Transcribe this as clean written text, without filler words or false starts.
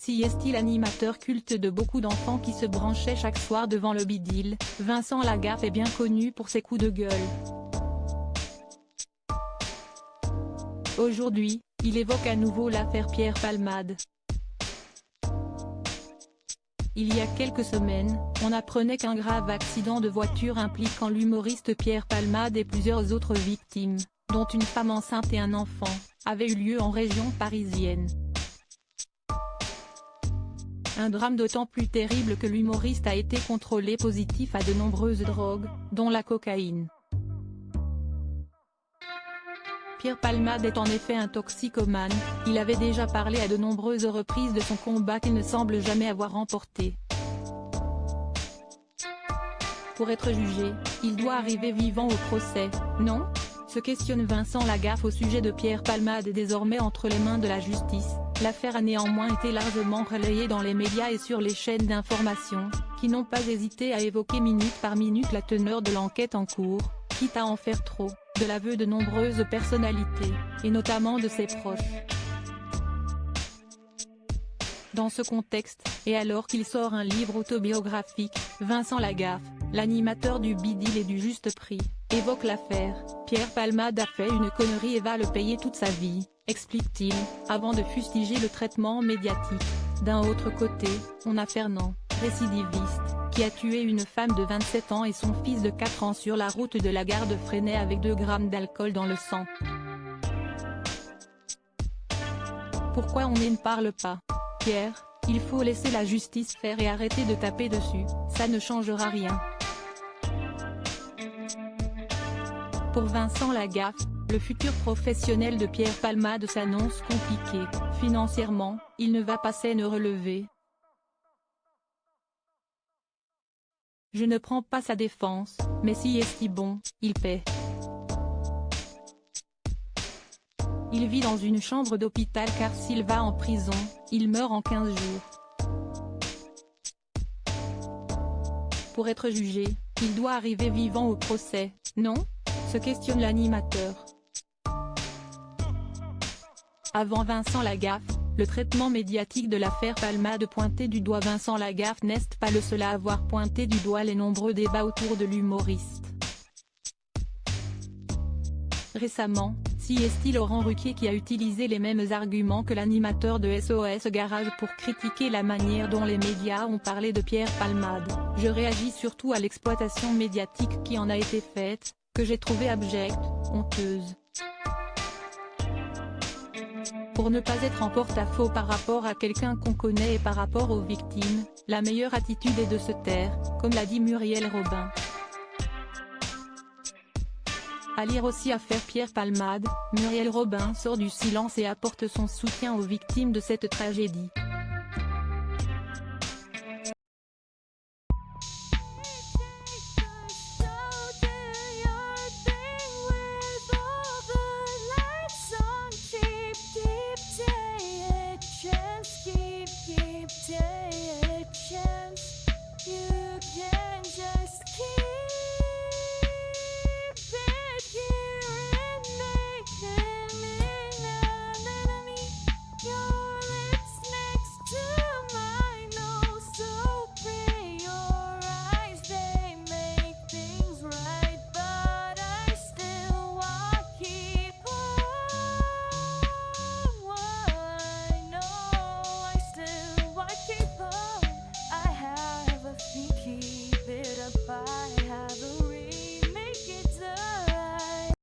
Si est-il animateur culte de beaucoup d'enfants qui se branchaient chaque soir devant le bidil, Vincent Lagaffe est bien connu pour ses coups de gueule. Aujourd'hui, il évoque à nouveau l'affaire Pierre Palmade. Il y a quelques semaines, on apprenait qu'un grave accident de voiture impliquant l'humoriste Pierre Palmade et plusieurs autres victimes, dont une femme enceinte et un enfant, avait eu lieu en région parisienne. Un drame d'autant plus terrible que l'humoriste a été contrôlé positif à de nombreuses drogues, dont la cocaïne. Pierre Palmade est en effet un toxicomane, il avait déjà parlé à de nombreuses reprises de son combat qu'il ne semble jamais avoir remporté. Pour être jugé, il doit arriver vivant au procès, non ? Se questionne Vincent Lagaffe au sujet de Pierre Palmade désormais entre les mains de la justice. L'affaire a néanmoins été largement relayée dans les médias et sur les chaînes d'information, qui n'ont pas hésité à évoquer minute par minute la teneur de l'enquête en cours, quitte à en faire trop, de l'aveu de nombreuses personnalités, et notamment de ses proches. Dans ce contexte, et alors qu'il sort un livre autobiographique, Vincent Lagaffe, l'animateur du Bidil et du Juste Prix, évoque l'affaire « Pierre Palmade a fait une connerie et va le payer toute sa vie », explique-t-il, avant de fustiger le traitement médiatique. D'un autre côté, on a Fernand, récidiviste, qui a tué une femme de 27 ans et son fils de 4 ans sur la route de la gare de Fresnay avec 2 grammes d'alcool dans le sang. Pourquoi on ne parle pas ? Pierre, il faut laisser la justice faire et arrêter de taper dessus, ça ne changera rien. Pour Vincent Lagaffe, le futur professionnel de Pierre Palmade s'annonce compliqué, financièrement, il ne va pas s'en relever. Je ne prends pas sa défense, mais si est bon, il paie. Il vit dans une chambre d'hôpital car s'il va en prison, il meurt en 15 jours. Pour être jugé, il doit arriver vivant au procès, non ? Se questionne l'animateur. Avant Vincent Lagaffe, le traitement médiatique de l'affaire Palmade pointait du doigt Vincent Lagaffe n'est pas le seul à avoir pointé du doigt les nombreux débats autour de l'humoriste. Récemment, si est Laurent Ruquier qui a utilisé les mêmes arguments que l'animateur de SOS Garage pour critiquer la manière dont les médias ont parlé de Pierre Palmade. Je réagis surtout à l'exploitation médiatique qui en a été faite, que j'ai trouvée abjecte, honteuse. Pour ne pas être en porte-à-faux par rapport à quelqu'un qu'on connaît et par rapport aux victimes, la meilleure attitude est de se taire, comme l'a dit Muriel Robin. À lire aussi Affaire Pierre Palmade, Muriel Robin sort du silence et apporte son soutien aux victimes de cette tragédie.